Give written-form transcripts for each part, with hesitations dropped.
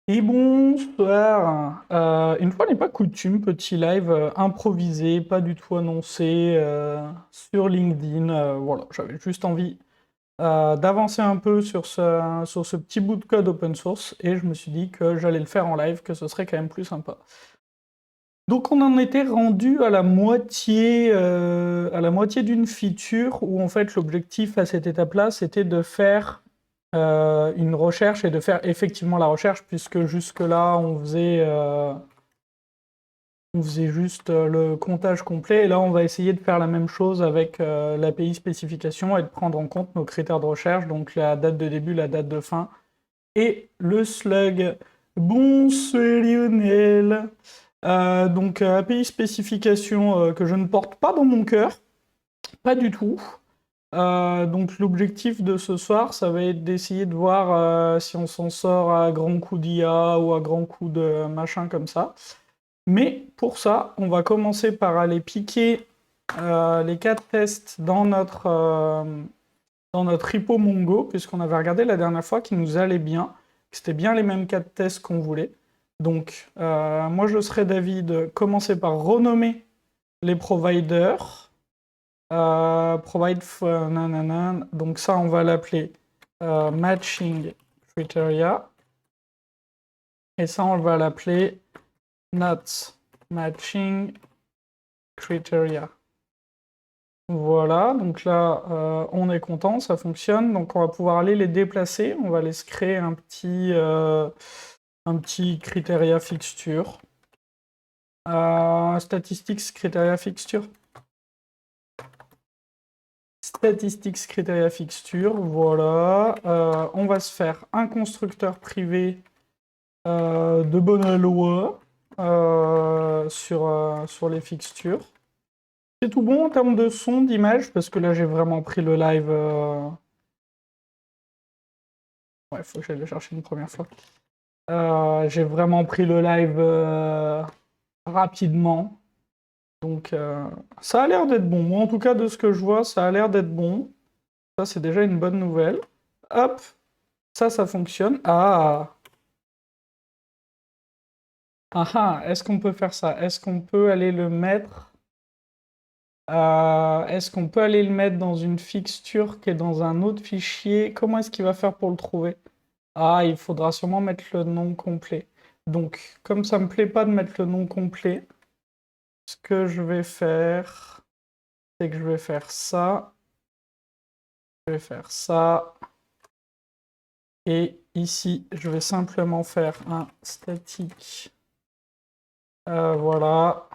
Et bonsoir. Une fois n'est pas coutume, petit live improvisé, pas du tout annoncé sur LinkedIn. Voilà, j'avais juste envie d'avancer un peu sur ce petit bout de code open source et je me suis dit que j'allais le faire en live, que ce serait quand même plus sympa. Donc on en était rendu à la moitié d'une feature où en fait l'objectif à cette étape-là, c'était de faire une recherche et de faire effectivement la recherche, puisque jusque-là, on faisait juste le comptage complet, et là, on va essayer de faire la même chose avec l'API spécification et de prendre en compte nos critères de recherche, donc la date de début, la date de fin, et le slug. Bon, c'est Lionel. Donc, API spécification que je ne porte pas dans mon cœur, pas du tout. Donc l'objectif de ce soir, ça va être d'essayer de voir si on s'en sort à grands coups d'IA ou à grands coups de machin comme ça. Mais pour ça, on va commencer par aller piquer les 4 tests dans notre repo Mongo, puisqu'on avait regardé la dernière fois qu'ils nous allaient bien, que c'était bien les mêmes 4 tests qu'on voulait. Donc moi je serais d'avis de commencer par renommer les providers. Nanana. Donc ça, on va l'appeler matching criteria. Et ça, on va l'appeler not matching criteria. Voilà, donc là, on est content, ça fonctionne. Donc on va pouvoir aller les déplacer. On va aller se créer un petit criteria fixture. Statistics criteria fixture. Statistics criteria fixture, voilà. On va se faire un constructeur privé de bonne loi sur les fixtures. C'est tout bon en termes de son, d'image, parce que là j'ai vraiment pris le live. Ouais, faut que j'aille le chercher une première fois. J'ai vraiment pris le live rapidement. Donc ça a l'air d'être bon. Moi en tout cas de ce que je vois, ça a l'air d'être bon. Ça c'est déjà une bonne nouvelle. Hop, ça fonctionne. Ah! Ah ah, est-ce qu'on peut faire ça? Est-ce qu'on peut aller le mettre est-ce qu'on peut aller le mettre dans une fixture qui est dans un autre fichier? Comment est-ce qu'il va faire pour le trouver? Ah, il faudra sûrement mettre le nom complet. Donc, comme ça me plaît pas de mettre le nom complet, ce que je vais faire, c'est que je vais faire ça, je vais faire ça, et ici, je vais simplement faire un static. Voilà.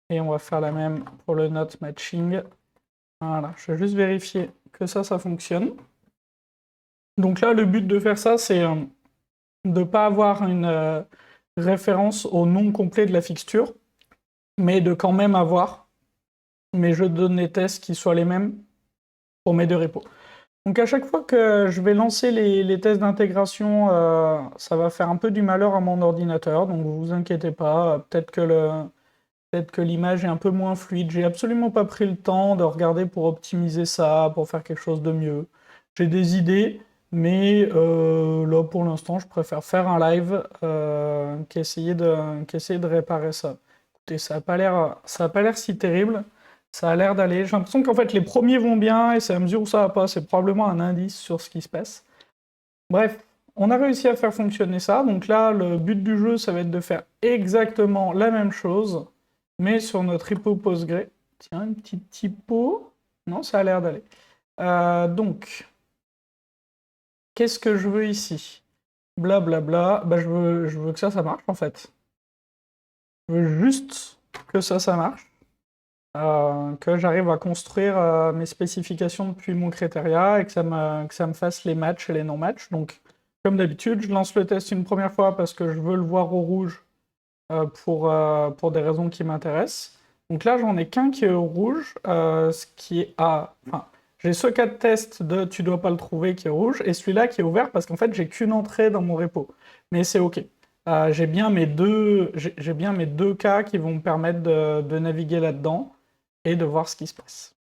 Et on va faire la même pour le not matching. Voilà, je vais juste vérifier que ça fonctionne. Donc là, le but de faire ça, c'est de ne pas avoir une référence au nom complet de la fixture, mais de quand même avoir mes jeux de données tests qui soient les mêmes pour mes deux repos. Donc à chaque fois que je vais lancer les tests d'intégration, ça va faire un peu du malheur à mon ordinateur, donc vous inquiétez pas, peut-être que l'image est un peu moins fluide. J'ai absolument pas pris le temps de regarder pour optimiser ça, pour faire quelque chose de mieux. J'ai des idées, mais là pour l'instant, je préfère faire un live qu'essayer de réparer ça. Écoutez, ça a pas l'air si terrible. Ça a l'air d'aller. J'ai l'impression qu'en fait les premiers vont bien et c'est à mesure où ça va pas, c'est probablement un indice sur ce qui se passe. Bref, on a réussi à faire fonctionner ça. Donc là, le but du jeu, ça va être de faire exactement la même chose, mais sur notre repo Postgre. Tiens, une petite typo. Non, ça a l'air d'aller. Donc, qu'est-ce que je veux ici? Blablabla. Bah, je veux que ça marche en fait. Je veux juste que ça marche. Que j'arrive à construire mes spécifications depuis mon criteria et que ça me fasse les matchs et les non-matchs. Donc, comme d'habitude, je lance le test une première fois parce que je veux le voir au rouge pour des raisons qui m'intéressent. Donc là, j'en ai qu'un qui est au rouge, ce qui est à... Enfin, j'ai ce cas de test de tu dois pas le trouver qui est rouge, et celui-là qui est ouvert parce qu'en fait, j'ai qu'une entrée dans mon repo. Mais c'est OK. J'ai bien j'ai bien mes deux cas qui vont me permettre de naviguer là-dedans et de voir ce qui se passe.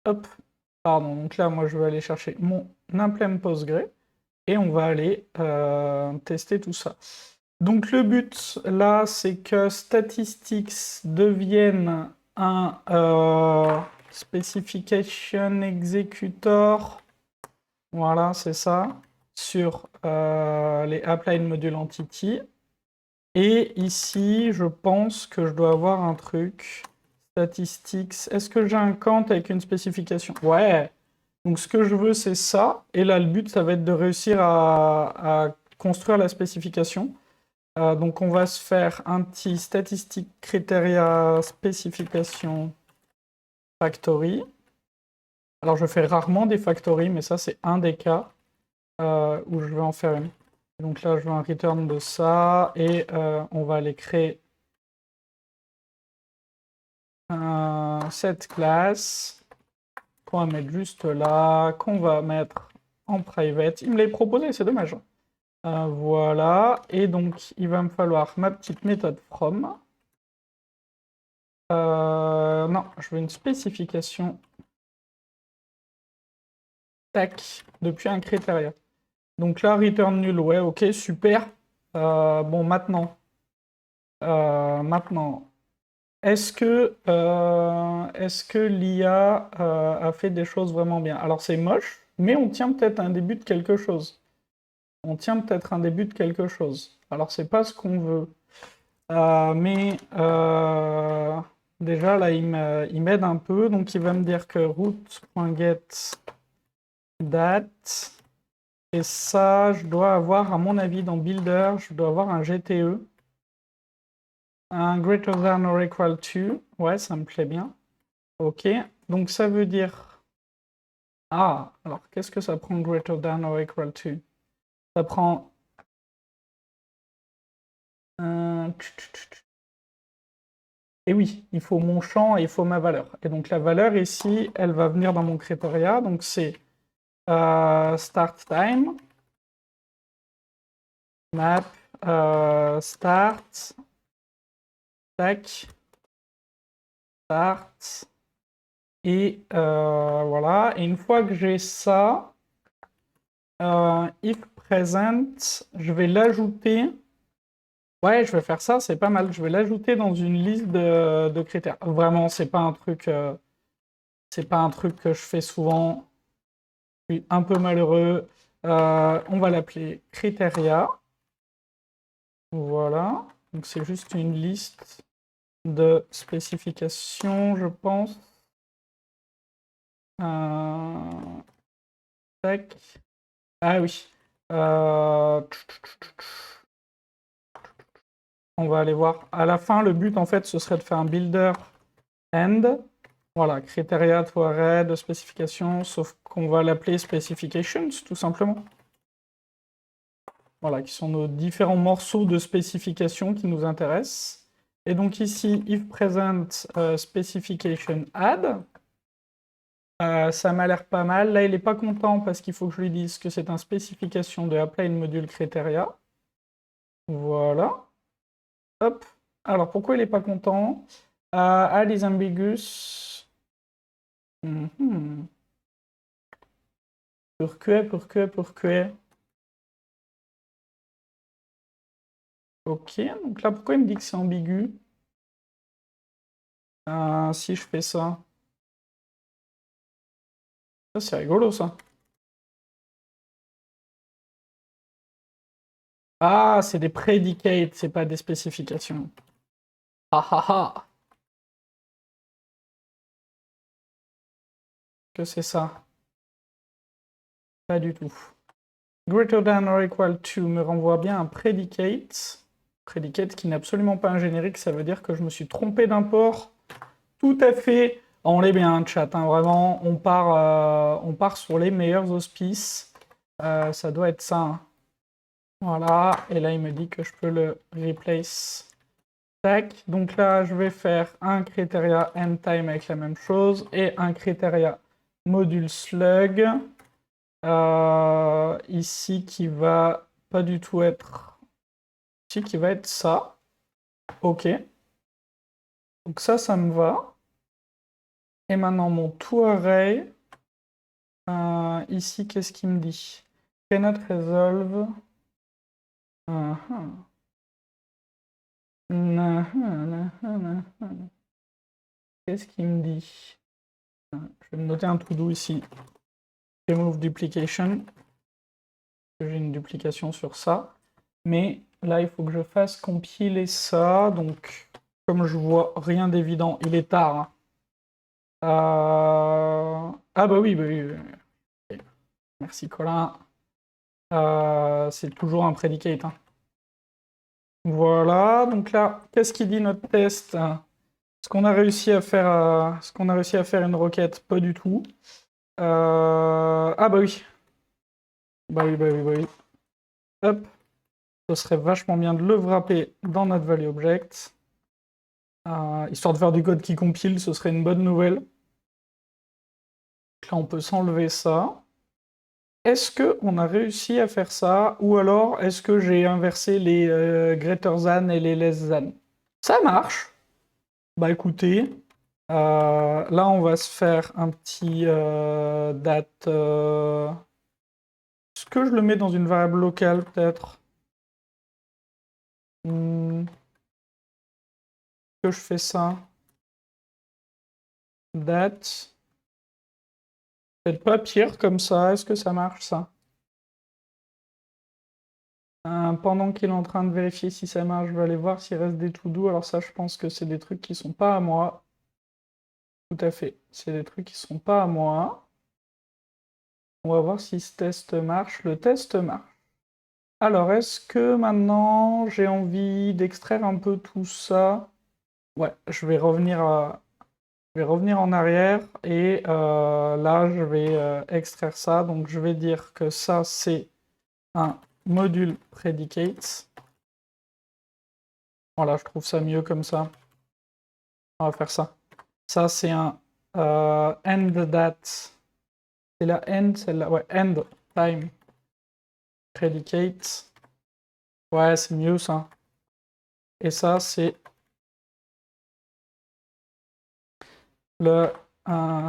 Hop. Pardon, donc là, moi, je vais aller chercher mon implem Postgre et on va aller tester tout ça. Donc le but, là, c'est que statistics devienne un specification executor. Voilà, c'est ça, sur les applied module entity. Et ici, je pense que je dois avoir un truc. Statistics. Est-ce que j'ai un count avec une spécification? Ouais. Donc ce que je veux, c'est ça. Et là, le but, ça va être de réussir à construire la spécification. Donc on va se faire un petit statistique criteria spécification factory. Alors je fais rarement des factory, mais ça, c'est un des cas où je vais en faire une. Donc là, je veux un return de ça, et on va aller créer cette classe qu'on va mettre juste là, qu'on va mettre en private. Il me l'avait proposé, c'est dommage. Voilà, et donc il va me falloir ma petite méthode from. Non, je veux une spécification. Tac, depuis un criteria. Donc là, return nul, ouais, ok, super. Bon, maintenant, est-ce que l'IA a fait des choses vraiment bien? Alors c'est moche, mais on tient peut-être un début de quelque chose. On tient peut-être un début de quelque chose. Alors c'est pas ce qu'on veut. Mais déjà là, il m'aide un peu. Donc il va me dire que root.get date. Et ça, je dois avoir, à mon avis, dans Builder, je dois avoir un GTE. Un greater than or equal to. Ouais, ça me plaît bien. Ok. Donc ça veut dire... Ah, alors qu'est-ce que ça prend greater than or equal to? Ça prend... Et oui, il faut mon champ et il faut ma valeur. Et donc la valeur ici, elle va venir dans mon criteria. Donc c'est start time, map, start, tac, start, et voilà. Et une fois que j'ai ça, if present, je vais l'ajouter. Ouais, je vais faire ça, c'est pas mal. Je vais l'ajouter dans une liste de critères. Vraiment, c'est pas un truc que je fais souvent. Je suis un peu malheureux. On va l'appeler criteria. Voilà. Donc c'est juste une liste de spécifications, je pense. Tac. Ah oui. On va aller voir. À la fin, le but, en fait, ce serait de faire un builder end. Voilà, criteria to array de spécification, sauf qu'on va l'appeler specifications, tout simplement. Voilà, qui sont nos différents morceaux de spécification qui nous intéressent. Et donc ici, if present specification add, ça m'a l'air pas mal. Là, il n'est pas content parce qu'il faut que je lui dise que c'est un spécification de applied module criteria. Voilà. Hop. Alors, pourquoi il n'est pas content? Add is ambiguous. Pourquoi? Ok, donc là, pourquoi il me dit que c'est ambigu? Si je fais ça. Ça, c'est rigolo, ça. Ah, c'est des predicates, c'est pas des spécifications. Ah ah ah. Que c'est ça? Pas du tout. Greater than or equal to me renvoie bien un predicate. Predicate qui n'est absolument pas un générique, ça veut dire que je me suis trompé d'import. Tout à fait. On l'est bien, chat, hein, vraiment. On part sur les meilleurs auspices. Ça doit être ça. Hein. Voilà. Et là, il me dit que je peux le replace. Tac. Donc là, je vais faire un criteria endtime avec la même chose et un criteria module slug. Ici, qui va pas du tout être... Ici, qui va être ça. Ok. Donc ça me va. Et maintenant, mon toArray, Ici, qu'est-ce qu'il me dit? Cannot resolve. Qu'est-ce qu'il me dit? Je vais me noter un to-do ici. Remove duplication. J'ai une duplication sur ça. Mais là, il faut que je fasse compiler ça. Donc, comme je vois rien d'évident, il est tard. Hein. Ah bah oui, bah oui. Okay. Merci Colin. C'est toujours un predicate. Hein. Voilà, donc là, qu'est-ce qu'il dit notre test? Est-ce qu'on a réussi à faire, une requête? Pas du tout. Ah bah oui. Bah oui, bah oui, bah oui. Hop. Ce serait vachement bien de le wrapper dans notre value object. Histoire de faire du code qui compile, ce serait une bonne nouvelle. Là, on peut s'enlever ça. Est-ce qu'on a réussi à faire ça? Ou alors, est-ce que j'ai inversé les greater than et les less than? Ça marche. Bah écoutez, là, on va se faire un petit date... Est-ce que je le mets dans une variable locale, peut-être? Que je fais ça? Date... Peut-être pas pire comme ça, est-ce que ça marche ça? Pendant qu'il est en train de vérifier si ça marche, je vais aller voir s'il reste des to-do. Alors ça, je pense que c'est des trucs qui sont pas à moi. Tout à fait, c'est des trucs qui sont pas à moi. On va voir si ce test marche. Le test marche. Alors, est-ce que maintenant j'ai envie d'extraire un peu tout ça? Ouais, je vais revenir en arrière et là, je vais extraire ça. Donc, je vais dire que ça, c'est un module predicate. Voilà, je trouve ça mieux comme ça. On va faire ça. Ça, c'est un end date. C'est la end, celle-là. Ouais, end time predicate. Ouais, c'est mieux ça. Et ça, c'est le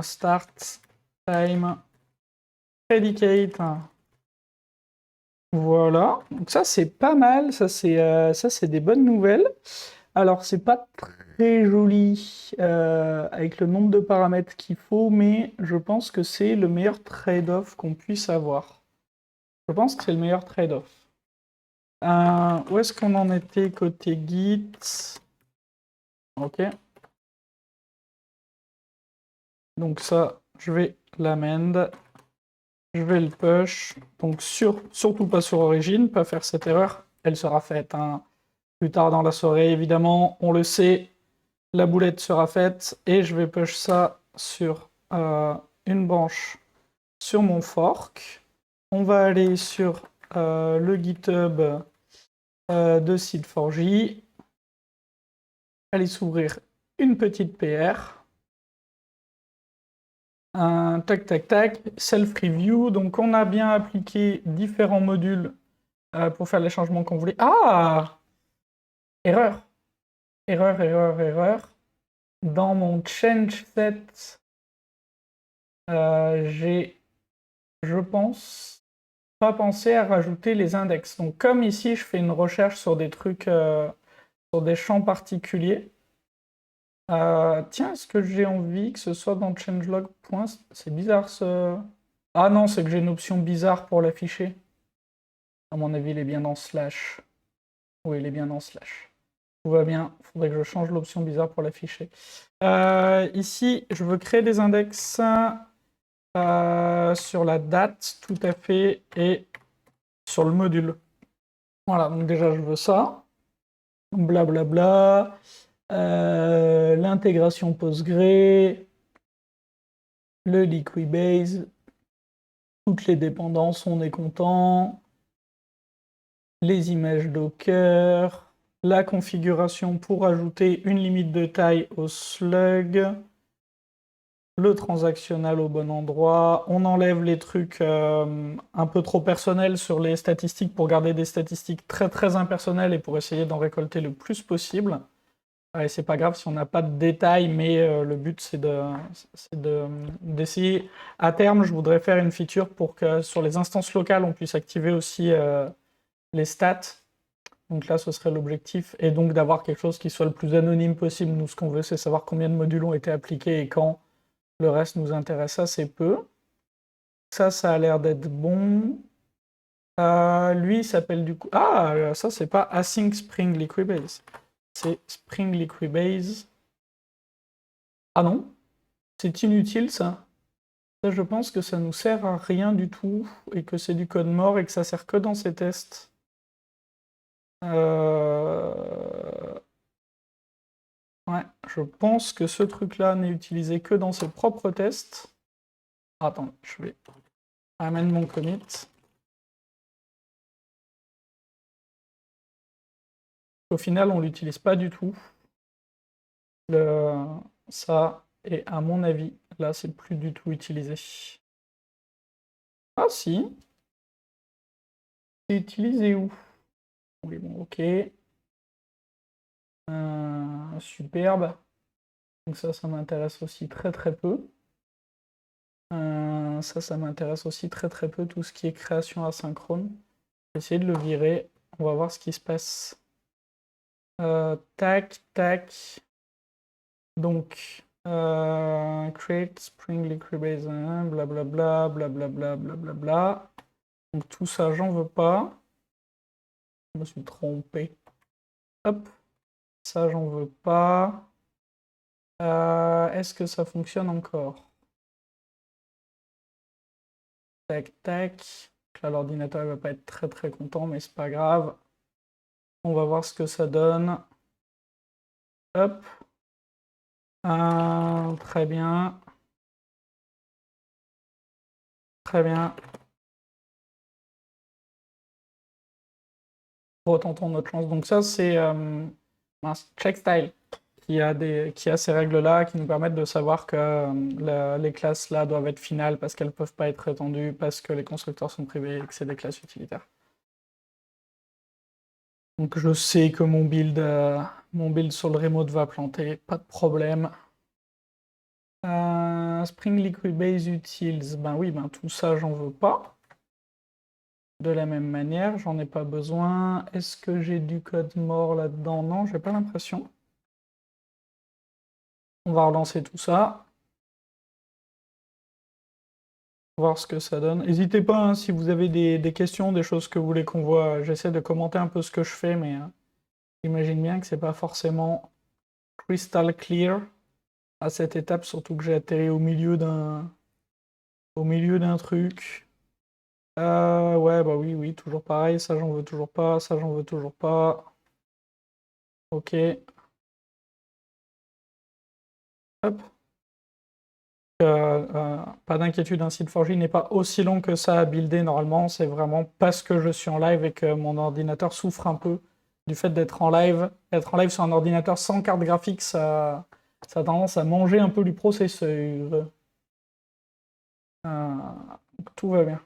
start time predicate. Voilà, donc ça c'est pas mal, ça c'est des bonnes nouvelles. Alors c'est pas très joli avec le nombre de paramètres qu'il faut, mais je pense que c'est le meilleur trade-off qu'on puisse avoir. Je pense que c'est le meilleur trade-off. Où est-ce qu'on en était côté Git? Ok. Donc ça, je vais l'amend. Je vais le push. Donc surtout pas sur origine, pas faire cette erreur. Elle sera faite hein, plus tard dans la soirée, évidemment. On le sait, la boulette sera faite. Et je vais push ça sur une branche sur mon fork. On va aller sur le GitHub de Seed4j. Aller s'ouvrir une petite PR. Tac, tac, tac. Self-review. Donc on a bien appliqué différents modules pour faire les changements qu'on voulait. Ah! Erreur. Erreur, erreur, erreur. Dans mon change set, j'ai, je pense, pas pensé à rajouter les index. Donc comme ici, je fais une recherche sur des trucs, sur des champs particuliers. Tiens, est-ce que j'ai envie que ce soit dans changelog. C'est bizarre ce... Ah non, c'est que j'ai une option bizarre pour l'afficher. À mon avis, il est bien dans slash. Oui, il est bien dans slash. Tout va bien. Il faudrait que je change l'option bizarre pour l'afficher. Ici, je veux créer des index sur la date, tout à fait, et sur le module. Voilà, donc déjà, je veux ça. Blablabla. L'intégration Postgre. Le Liquibase. Toutes les dépendances, on est content. Les images Docker. La configuration pour ajouter une limite de taille au slug. Le transactionnel au bon endroit. On enlève les trucs un peu trop personnels sur les statistiques pour garder des statistiques très très impersonnelles et pour essayer d'en récolter le plus possible. Ouais, c'est pas grave si on n'a pas de détails, mais le but c'est d'essayer. À terme, je voudrais faire une feature pour que sur les instances locales, on puisse activer aussi les stats. Donc là, ce serait l'objectif, et donc d'avoir quelque chose qui soit le plus anonyme possible. Nous, ce qu'on veut, c'est savoir combien de modules ont été appliqués et quand. Le reste nous intéresse assez peu. Ça a l'air d'être bon. Lui, il s'appelle du coup... Ah, ça, c'est pas Async Spring Liquibase. C'est Spring Liquibase. Ah non, c'est inutile, ça. Ça, je pense que ça nous sert à rien du tout, et que c'est du code mort, et que ça sert que dans ces tests. Ouais, je pense que ce truc-là n'est utilisé que dans ses propres tests. Attends, je vais amène mon commit. Au final, on l'utilise pas du tout. Ça, et à mon avis, là, c'est plus du tout utilisé. Ah si, c'est utilisé où? Oui, bon, ok. Superbe. Donc ça m'intéresse aussi très très peu. Ça m'intéresse aussi très très peu, tout ce qui est création asynchrone. Je vais essayer de le virer, on va voir ce qui se passe. Tac, tac. Donc, create Spring Liquibase, blablabla, blablabla, blablabla. Donc tout ça, j'en veux pas. Je me suis trompé. Hop, ça, j'en veux pas. Est-ce que ça fonctionne encore? Tac, tac. Là, l'ordinateur ne va pas être très très content, mais c'est pas grave. On va voir ce que ça donne. Hop. Très bien. Très bien. Retentons notre chance. Donc ça, c'est checkstyle qui a ces règles-là qui nous permettent de savoir que les classes là doivent être finales parce qu'elles ne peuvent pas être étendues, parce que les constructeurs sont privés et que c'est des classes utilitaires. Donc je sais que mon build sur le remote va planter, pas de problème. Spring Liquibase Utils, ben oui, ben tout ça j'en veux pas. De la même manière, j'en ai pas besoin. Est-ce que j'ai du code mort là-dedans? Non, j'ai pas l'impression. On va relancer tout ça. Voir ce que ça donne. N'hésitez pas, hein, si vous avez des questions, des choses que vous voulez qu'on voit. J'essaie de commenter un peu ce que je fais, mais j'imagine bien que c'est pas forcément crystal clear à cette étape, surtout que j'ai atterri au milieu d'un truc. Ouais, bah oui, oui, toujours pareil. Ça, j'en veux toujours pas. Ça, j'en veux toujours pas. Ok. Hop. Pas d'inquiétude, un Sid4j n'est pas aussi long que ça à builder normalement. C'est vraiment parce que je suis en live et que mon ordinateur souffre un peu du fait d'être en live. Être en live sur un ordinateur sans carte graphique, ça a tendance à manger un peu du processeur. Donc tout va bien.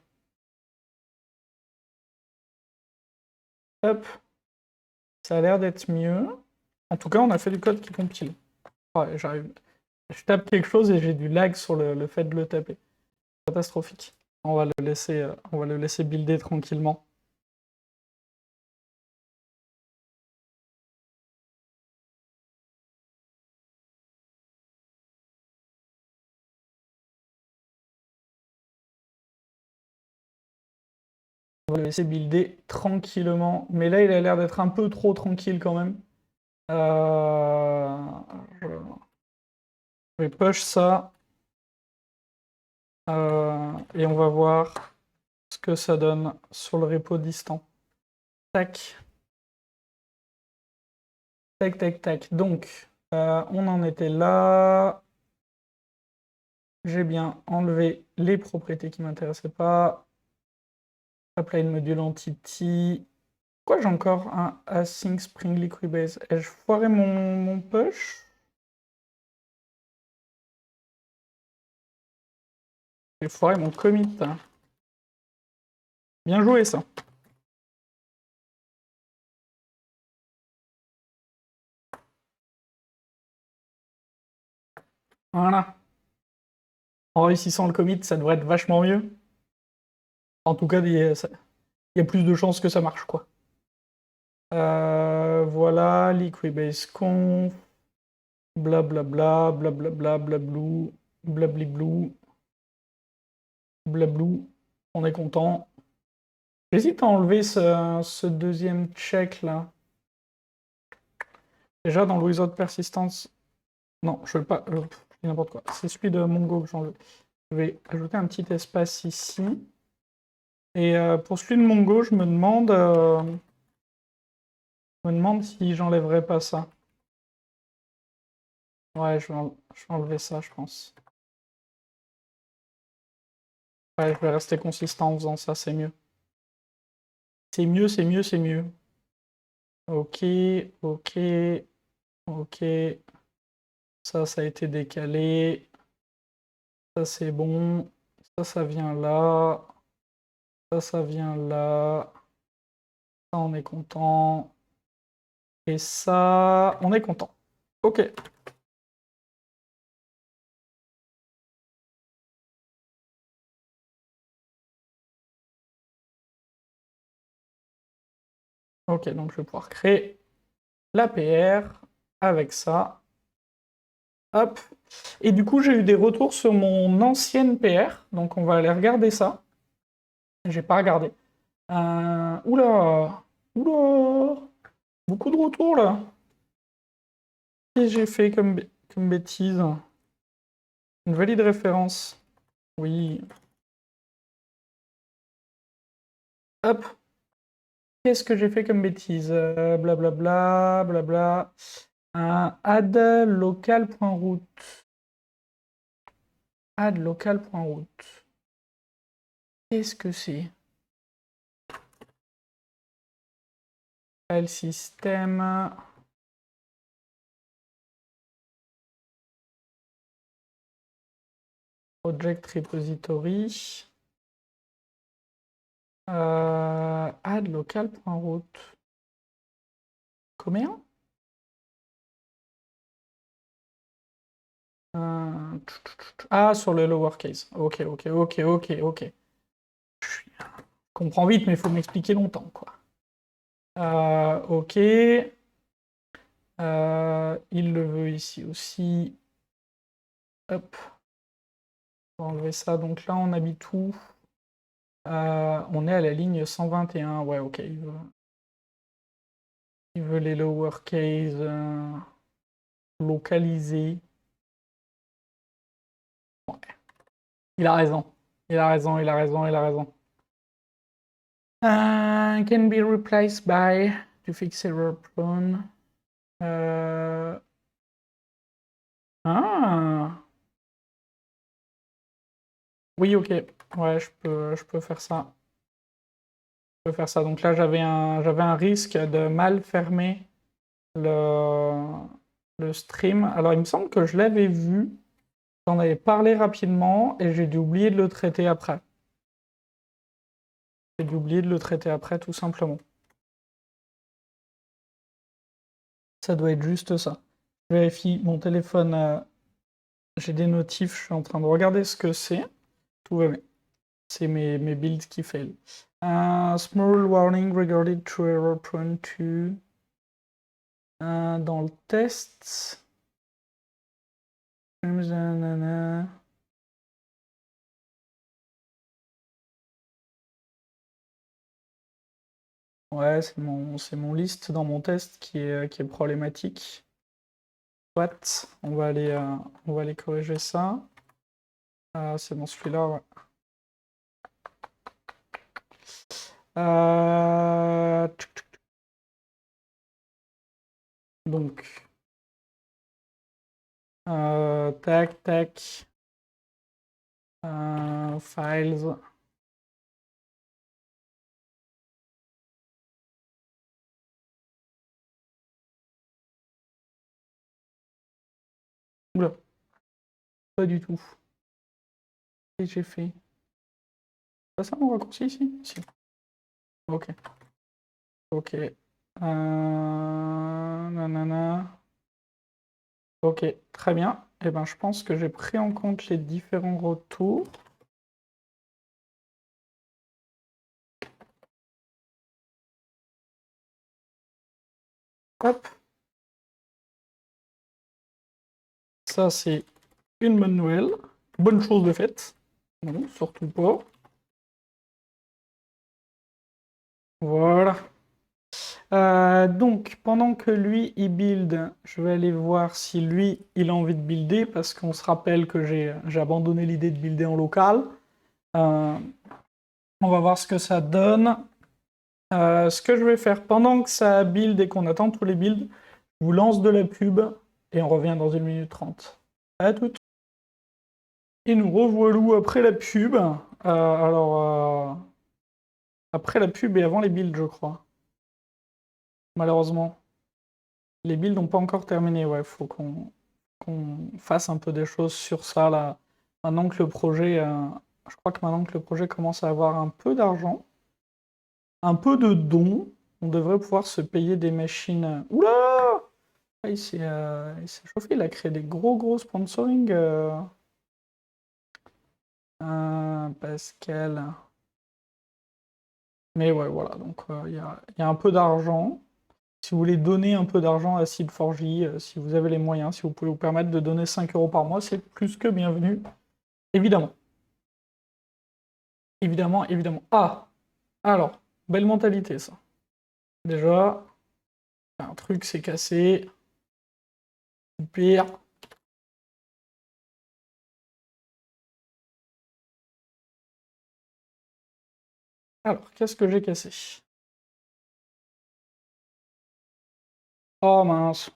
Hop, ça a l'air d'être mieux. En tout cas, on a fait du code qui compile. Ouais, je tape quelque chose et j'ai du lag sur le fait de le taper. Catastrophique. On va le laisser builder tranquillement. On va le laisser builder tranquillement. Mais là, il a l'air d'être un peu trop tranquille quand même. Je vais push ça. Et on va voir ce que ça donne sur le repo distant. Tac. Tac, tac, tac. Donc, on en était là. J'ai bien enlevé les propriétés qui ne m'intéressaient pas. Apply module entity. Pourquoi j'ai encore un async spring liquibase? Ai-je foiré mon push? J'ai foiré mon commit. Bien joué ça. Voilà. En réussissant le commit, ça devrait être vachement mieux. En tout cas, il y a plus de chances que ça marche, quoi. Voilà, liquibase conf, blablabla, blablabla, blablou, blabliblou, blablou. On est content. J'hésite à enlever ce deuxième check là. Déjà dans le without persistence. Non, je veux pas. Je dis n'importe quoi. C'est celui de Mongo que j'enlève. Je vais ajouter un petit espace ici. Et pour celui de Mongo, je me demande si j'enlèverais pas ça. Ouais, je vais enlever ça, je pense. Ouais, je vais rester consistant en faisant ça, c'est mieux. C'est mieux, c'est mieux, c'est mieux. Ok, ok, ok. Ça a été décalé. Ça, c'est bon. Ça vient là. Ça vient là. Ça, on est content. Et ça, on est content. Ok. Ok, donc je vais pouvoir créer la PR avec ça. Hop. Et du coup, j'ai eu des retours sur mon ancienne PR. Donc, on va aller regarder ça. J'ai pas regardé. Oula. Oula. Beaucoup de retours, là. Qu'est-ce que j'ai fait comme bêtise? Une valide référence. Oui. Hop. Qu'est-ce que j'ai fait comme bêtise? Blablabla, blabla. Un add local.route. Add local.route. Qu'est-ce que c'est? File system. Project repository. Add local.route. Combien? Ah, sur le lowercase. Ok, ok, ok, ok, ok. Je comprends vite, mais il faut m'expliquer longtemps, quoi. Ok. Il le veut ici aussi. Hop. On va enlever ça. Donc là, on habite où? On est à la ligne 121. Ouais, ok. Il veut les lowercase localisés. Ouais. Il a raison. Il a raison, il a raison, il a raison. Can be replaced by to fix error prone. Ah. Oui, ok. Ouais, je peux faire ça. Je peux faire ça. Donc là, j'avais un risque de mal fermer le stream. Alors, il me semble que je l'avais vu. J'en avais parlé rapidement et j'ai dû oublier de le traiter après. J'ai dû oublier de le traiter après, tout simplement. Ça doit être juste ça. Je vérifie mon téléphone. J'ai des notifs, je suis en train de regarder ce que c'est. Tout va bien. C'est mes builds qui fail. Small warning regarding true error prone to. Dans le test. Ouais, c'est mon liste dans mon test qui est problématique. Soit, on va aller corriger ça. C'est dans celui-là, ouais. Donc, tac, tac. Files. Oula, pas du tout. Qu'est-ce que j'ai fait? Pas ça mon raccourci ici? Si. Ok. Ok. Nanana. Ok, très bien. eh ben, je pense que j'ai pris en compte les différents retours. Hop. Ça, c'est une bonne nouvelle. Bonne chose de faite. Non, surtout pas. Voilà. Donc, pendant que lui, il build, je vais aller voir si lui, il a envie de builder, parce qu'on se rappelle que j'ai abandonné l'idée de builder en local. On va voir ce que ça donne. Ce que je vais faire, pendant que ça build et qu'on attend tous les builds, je vous lance de la pub, et on revient dans 1 minute 30. À toutes. Et nous revoilou après la pub. Après la pub et avant les builds, je crois. Malheureusement. Les builds n'ont pas encore terminé, ouais, faut qu'on fasse un peu des choses sur ça, là. Maintenant que le projet... je crois que maintenant que le projet commence à avoir un peu d'argent, un peu de dons, on devrait pouvoir se payer des machines... Oula! Ah, il s'est chauffé, il a créé des gros sponsoring. Pascal. Mais ouais, voilà, donc il y a un peu d'argent. Si vous voulez donner un peu d'argent à Seed4J, si vous avez les moyens, si vous pouvez vous permettre de donner 5 € par mois, c'est plus que bienvenu. Évidemment. Évidemment, évidemment. Ah! Alors, belle mentalité, ça. Déjà, un truc s'est cassé. Super. Alors, qu'est-ce que j'ai cassé? Oh mince.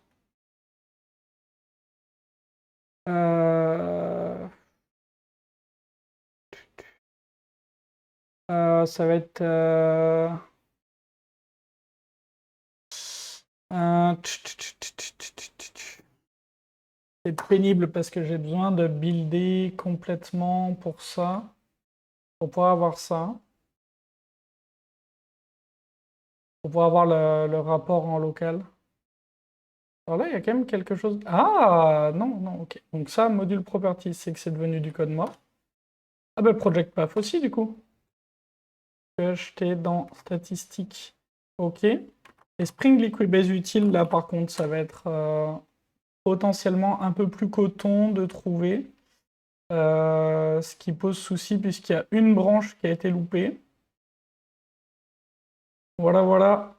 Ça va être... C'est pénible parce que j'ai besoin de builder complètement pour ça, pour pouvoir avoir ça, pour pouvoir avoir le rapport en local. Alors là, il y a quand même quelque chose... Ah! Non, ok. Donc ça, module properties, c'est que c'est devenu du code mort. Ah bah Project Path aussi, du coup. Acheter dans statistiques. Ok. Et Spring Liquibase utile, là, par contre, ça va être potentiellement un peu plus coton de trouver. Ce qui pose souci puisqu'il y a une branche qui a été loupée. Voilà. Voilà.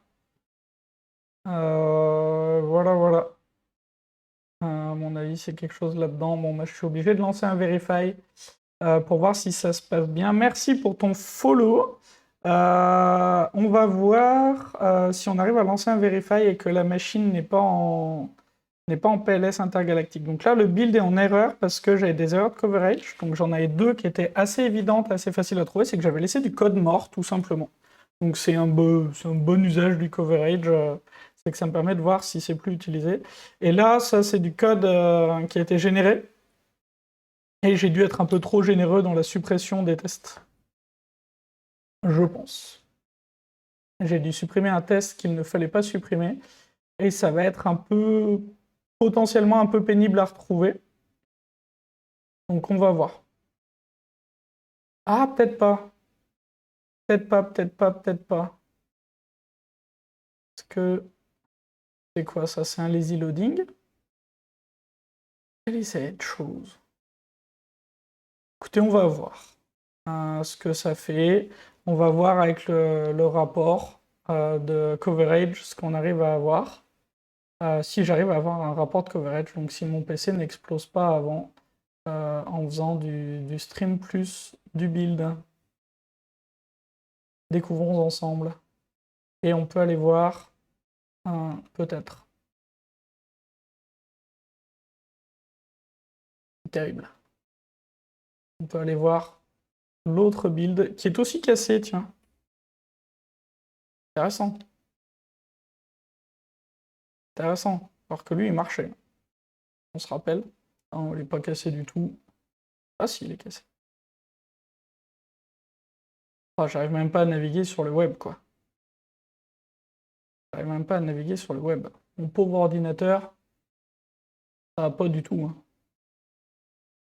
À mon avis, c'est quelque chose là-dedans. Bon, moi, je suis obligé de lancer un Verify pour voir si ça se passe bien. Merci pour ton follow. On va voir si on arrive à lancer un Verify et que la machine n'est pas en PLS intergalactique. Donc là, le build est en erreur parce que j'avais des erreurs de coverage. Donc j'en avais deux qui étaient assez évidentes, assez faciles à trouver. C'est que j'avais laissé du code mort, tout simplement. Donc c'est un bon usage du coverage. C'est que ça me permet de voir si c'est plus utilisé. Et là, ça, c'est du code qui a été généré. Et j'ai dû être un peu trop généreux dans la suppression des tests. Je pense. J'ai dû supprimer un test qu'il ne fallait pas supprimer. Et ça va être un peu... potentiellement un peu pénible à retrouver. Donc on va voir. Ah, peut-être pas. Peut-être pas. Est-ce que... C'est quoi ça? C'est un lazy loading? Quelle est cette chose? Écoutez, on va voir ce que ça fait. On va voir avec le rapport de coverage ce qu'on arrive à avoir. Si j'arrive à avoir un rapport de coverage, donc si mon PC n'explose pas avant en faisant du stream plus du build. Découvrons ensemble. Et on peut aller voir peut-être. Terrible. On peut aller voir l'autre build qui est aussi cassé, tiens. Intéressant. Alors que lui, il marchait. On se rappelle. Non, il n'est pas cassé du tout. Ah si, il est cassé. Ah, j'arrive même pas à naviguer sur le web, quoi. J'arrive même pas à naviguer sur le web. Mon pauvre ordinateur, ça va pas du tout. Hein.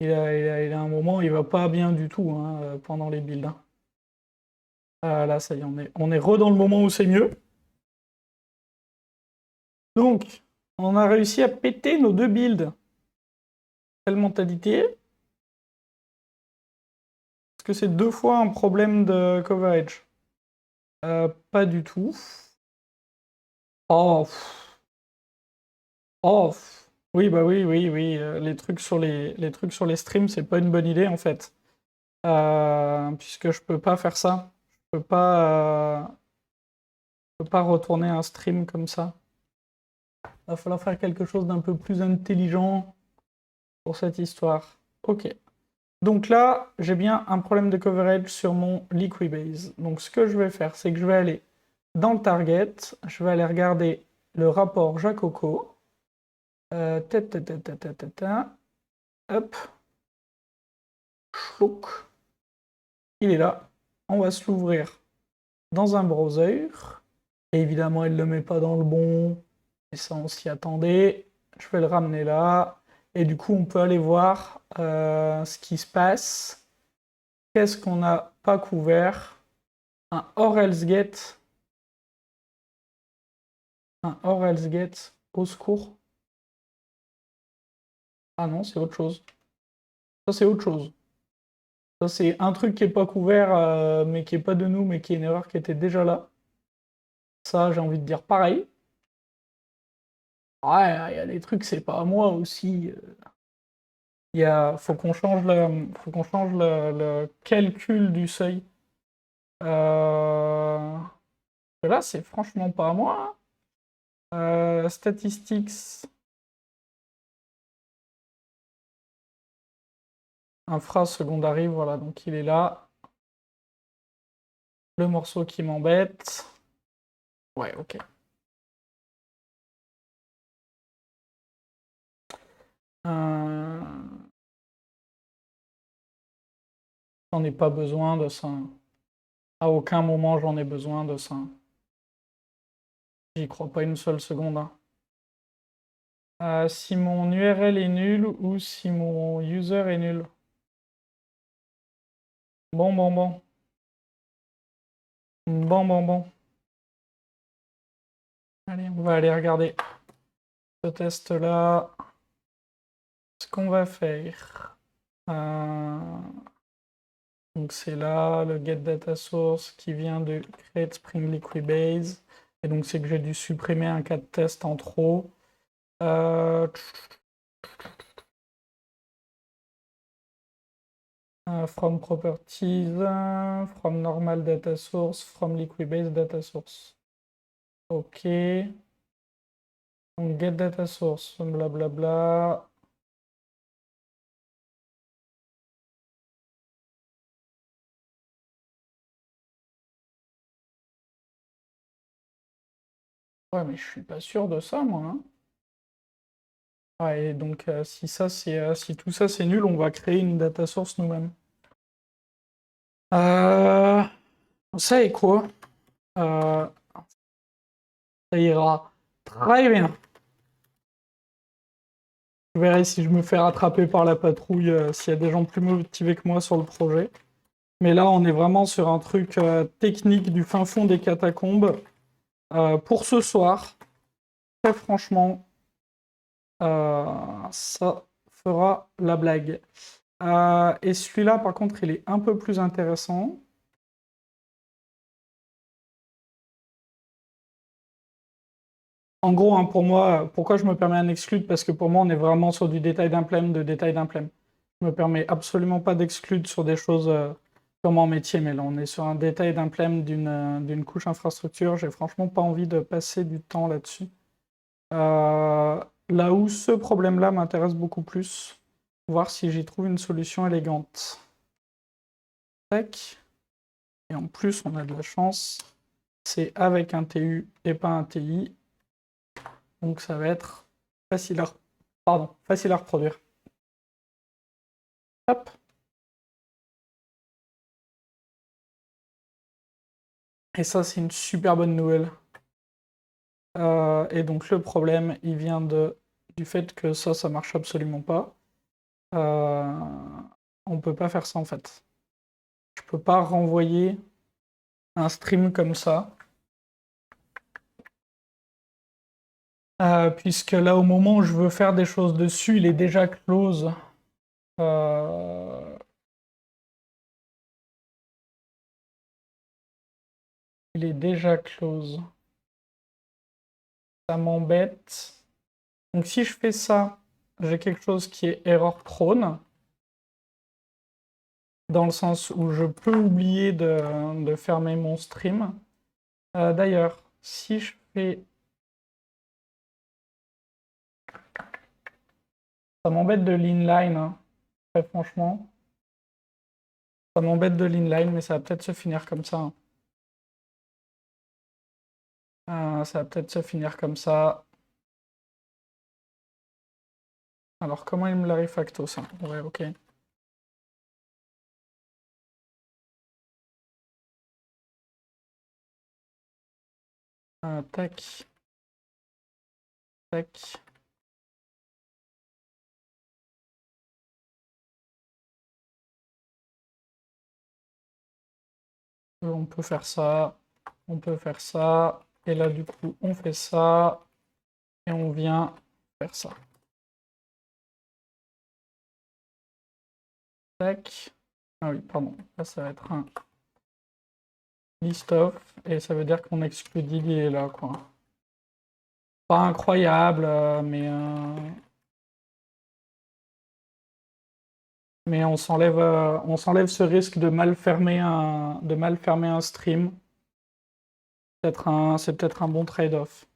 Il a un moment, il va pas bien du tout hein, pendant les builds. Hein. Là, ça y est, on est re dans le moment où c'est mieux. Donc, on a réussi à péter nos 2 builds. Quelle mentalité? Est-ce que c'est 2 fois un problème de coverage? Pas du tout. Oh, oh. Oui, bah oui, oui, oui. Les trucs sur les streams, c'est pas une bonne idée en fait. Puisque je peux pas faire ça. Je peux pas retourner un stream comme ça. Va falloir faire quelque chose d'un peu plus intelligent pour cette histoire. Ok. Donc là, j'ai bien un problème de coverage sur mon Liquibase. Donc ce que je vais faire, c'est que je vais aller dans le target, je vais aller regarder le rapport Jacoco. Hop. Chlouk. Il est là. On va se l'ouvrir dans un browser. Et évidemment, elle ne le met pas dans le bon. Et ça, on s'y attendait. Je vais le ramener là. Et du coup, on peut aller voir ce qui se passe. Qu'est-ce qu'on n'a pas couvert? Un or else get. Un or else get. Au secours. Ah non, c'est autre chose. Ça, c'est autre chose. Ça, c'est un truc qui n'est pas couvert, mais qui n'est pas de nous, mais qui est une erreur qui était déjà là. Ça, j'ai envie de dire pareil. Ouais, il y a des trucs, c'est pas à moi aussi. Faut qu'on change le calcul du seuil. Là, c'est franchement pas à moi. Statistics. Infra secondary, voilà, donc il est là. Le morceau qui m'embête. Ouais, ok. J'en ai pas besoin de ça. À aucun moment j'en ai besoin de ça. J'y crois pas une seule seconde. Hein. Si mon URL est nul ou si mon user est nul. Bon, bon, bon. Bon, bon, bon. Allez, on va aller regarder ce test-là. Ce qu'on va faire. Donc c'est là, le get data source qui vient de create Spring Liquibase. Et donc c'est que j'ai dû supprimer un cas de test en trop. From properties, from normal data source, from Liquibase data source. Ok. Donc get data source, blablabla. Ouais, mais je suis pas sûr de ça, moi. Hein. Ouais, et donc si tout ça c'est nul, on va créer une data source nous-mêmes. Ça est quoi Ça ira très bien. Je verrai si je me fais rattraper par la patrouille, s'il y a des gens plus motivés que moi sur le projet. Mais là, on est vraiment sur un truc technique du fin fond des catacombes. Pour ce soir, très franchement, ça fera la blague. Et celui-là, par contre, il est un peu plus intéressant. En gros, hein, pour moi, pourquoi je me permets un exclude? Parce que pour moi, on est vraiment sur du détail d'implème, de détail d'implème. Je me permets absolument pas d'exclude sur des choses comme en métier, mais là, on est sur un détail d'implème d'une couche infrastructure. J'ai franchement pas envie de passer du temps là-dessus. Là où ce problème-là m'intéresse beaucoup plus, voir si j'y trouve une solution élégante. Tac. Et en plus, on a de la chance. C'est avec un TU et pas un TI. Donc ça va être facile facile à reproduire. Hop. Et ça, c'est une super bonne nouvelle. Et donc le problème, il vient du fait que ça marche absolument pas. on peut pas faire ça en fait. Je peux pas renvoyer un stream comme ça. Puisque là, au moment où je veux faire des choses dessus, il est déjà close. Il est déjà close. Ça m'embête. Donc si je fais ça, j'ai quelque chose qui est error prone. Dans le sens où je peux oublier de fermer mon stream. D'ailleurs, si je fais... Ça m'embête de l'inline, hein, très franchement. Ça m'embête de l'inline, mais ça va peut-être se finir comme ça. Ça va peut-être se finir comme ça. Alors, comment il me la refacto, ça? Ouais, ok. Tac. Tac. On peut faire ça. On peut faire ça. Et là, du coup, on fait ça. Et on vient faire ça. Tac. Ah oui, pardon. Là, ça va être un list of. Et ça veut dire qu'on exclut il est là, quoi. Pas incroyable, mais on s'enlève ce risque de mal fermer un stream. C'est peut-être un bon trade-off.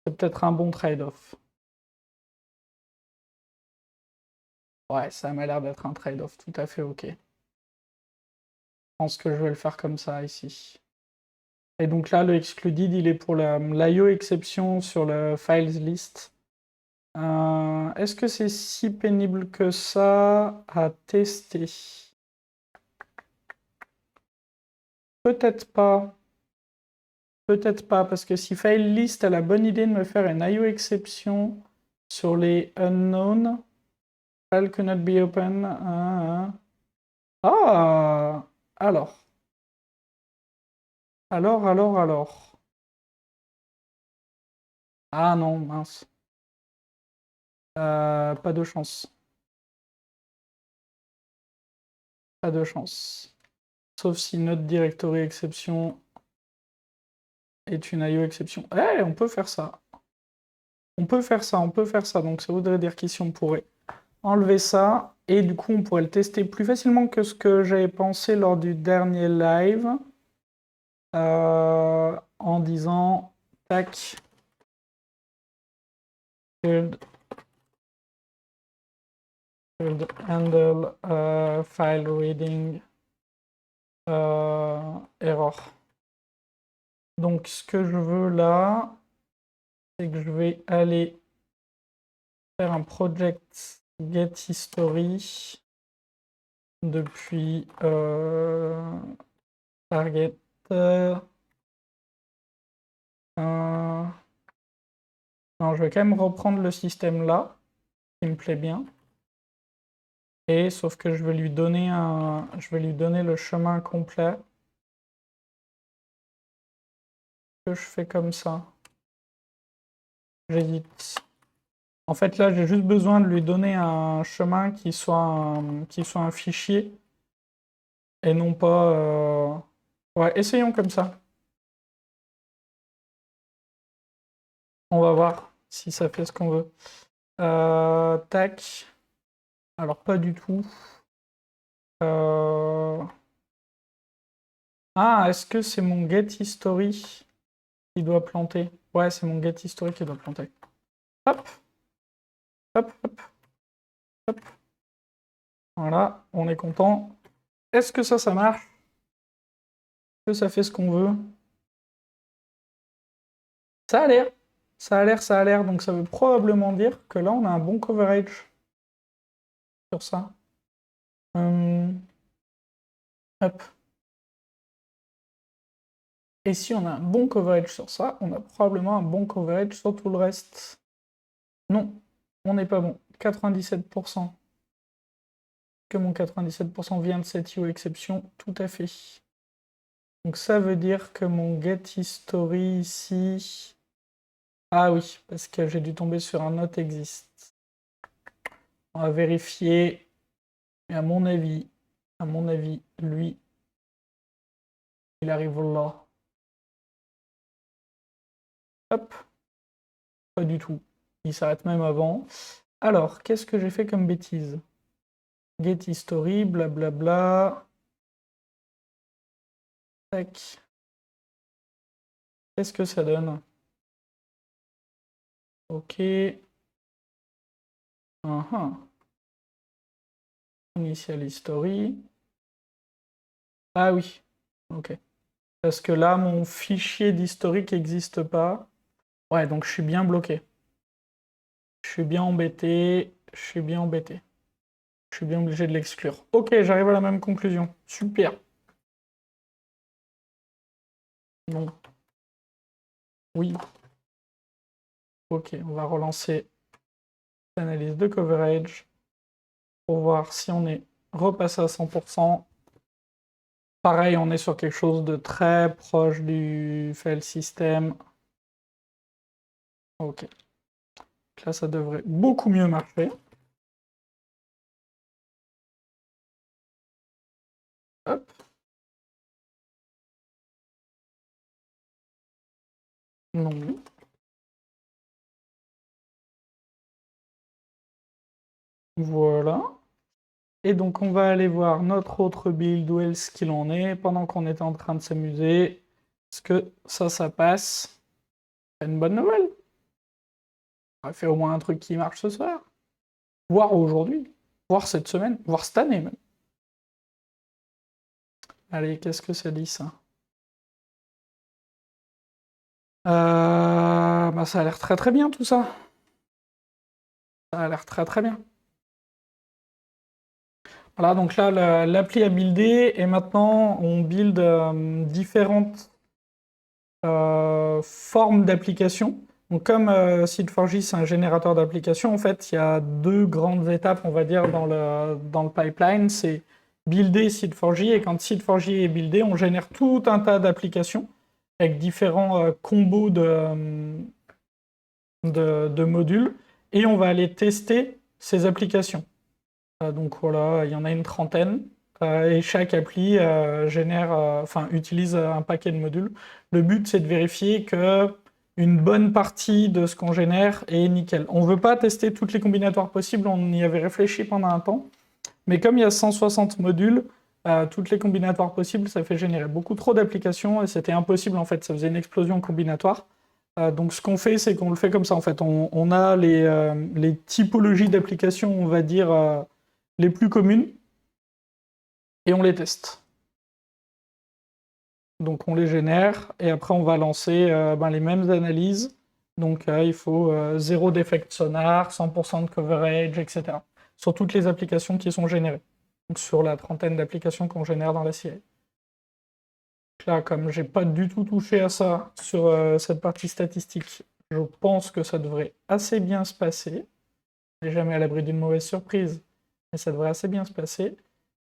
C'est peut-être un bon trade-off. Ouais, ça m'a l'air d'être un trade-off tout à fait ok. Je pense que je vais le faire comme ça ici. Et donc là, le excluded, il est pour l'IO exception sur le files list. Est-ce que c'est si pénible que ça à tester? Peut-être pas. Peut-être pas, parce que si file list a la bonne idée de me faire une IO exception sur les unknown, file cannot be open. Ah! Alors. Alors. Ah non, mince. Pas de chance. Pas de chance. Sauf si notre directory exception est une IO exception. Eh, on peut faire ça. On peut faire ça. Donc ça voudrait dire qu'ici on pourrait enlever ça. Et du coup, on pourrait le tester plus facilement que ce que j'avais pensé lors du dernier live. En disant tac. Build handle file reading error. Donc ce que je veux là, c'est que je vais aller faire un project get history depuis target. Non, je vais quand même reprendre le système là, qui me plaît bien. Et sauf que je vais lui donner le chemin complet. Que je fais comme ça. J'édite. En fait, là, j'ai juste besoin de lui donner un chemin qui soit un fichier et non pas. Ouais, essayons comme ça. On va voir si ça fait ce qu'on veut. Tac. Alors, pas du tout. Ah, est-ce que c'est mon get history qui doit planter? Ouais, c'est mon get history qui doit planter. Hop. Hop, hop. Hop. Voilà, on est content. Est-ce que ça marche? Est-ce que ça fait ce qu'on veut? Ça a l'air. Ça a l'air. Donc ça veut probablement dire que là, on a un bon coverage sur ça. Hop. Et si on a un bon coverage sur ça, on a probablement un bon coverage sur tout le reste. Non, on n'est pas bon. 97%. Que mon 97% vient de cette IO exception, tout à fait. Donc ça veut dire que mon getHistory ici... Ah oui, parce que j'ai dû tomber sur un not exist. On va vérifier. Et à mon avis, lui, il arrive là. Hop. Pas du tout. Il s'arrête même avant. Alors, qu'est-ce que j'ai fait comme bêtise? getHistory, blablabla. Tac. Qu'est-ce que ça donne? Ok. Initial history. Ah oui. Ok. Parce que là, mon fichier d'historique n'existe pas. Ouais, donc je suis bien bloqué. Je suis bien embêté. Je suis bien obligé de l'exclure. Ok, j'arrive à la même conclusion. Super. Bon. Oui. Ok, on va relancer l'analyse de coverage pour voir si on est repassé à 100%. Pareil, on est sur quelque chose de très proche du file system. Ok. Là, ça devrait beaucoup mieux marcher. Hop. Non. Voilà. Et donc, on va aller voir notre autre build, où est-ce qu'il en est, pendant qu'on était en train de s'amuser. Est-ce que ça passe? C'est une bonne nouvelle. On va faire au moins un truc qui marche ce soir. Voire aujourd'hui. Voire cette semaine. Voire cette année, même. Allez, qu'est-ce que ça dit, ça? Bah, ça a l'air très très bien, tout ça. Ça a l'air très très bien. Voilà, donc là, l'appli a buildé, et maintenant, on build différentes formes d'applications. Donc comme Seed4J, c'est un générateur d'applications, en fait, il y a deux grandes étapes, on va dire, dans le pipeline. C'est builder Seed4J, et quand Seed4J est buildé, on génère tout un tas d'applications avec différents combos de modules, et on va aller tester ces applications. Donc voilà, il y en a une trentaine, et chaque appli utilise un paquet de modules. Le but, c'est de vérifier que une bonne partie de ce qu'on génère est nickel. On ne veut pas tester toutes les combinatoires possibles, on y avait réfléchi pendant un temps, mais comme il y a 160 modules, toutes les combinatoires possibles, ça fait générer beaucoup trop d'applications, et c'était impossible en fait, ça faisait une explosion combinatoire. Donc ce qu'on fait, c'est qu'on le fait comme ça en fait. On a les typologies d'applications, on va dire, les plus communes, et on les teste. Donc on les génère, et après on va lancer les mêmes analyses. Donc il faut 0 défect sonar, 100% de coverage, etc. Sur toutes les applications qui sont générées. Donc sur la trentaine d'applications qu'on génère dans la CI. Là, comme j'ai pas du tout touché à ça sur cette partie statistique, je pense que ça devrait assez bien se passer. On n'est jamais à l'abri d'une mauvaise surprise, mais ça devrait assez bien se passer.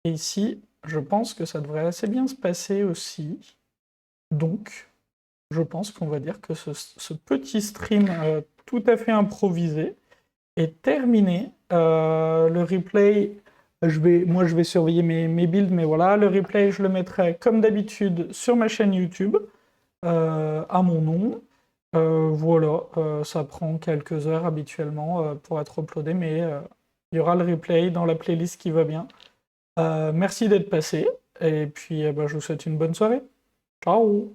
Et ici, je pense que ça devrait assez bien se passer aussi. Donc, je pense qu'on va dire que ce petit stream tout à fait improvisé est terminé. Le replay, moi je vais surveiller mes builds, mais voilà, le replay je le mettrai comme d'habitude sur ma chaîne YouTube, à mon nom. Voilà, ça prend quelques heures habituellement pour être uploadé, mais il y aura le replay dans la playlist qui va bien. Merci d'être passé, et puis je vous souhaite une bonne soirée. Ciao!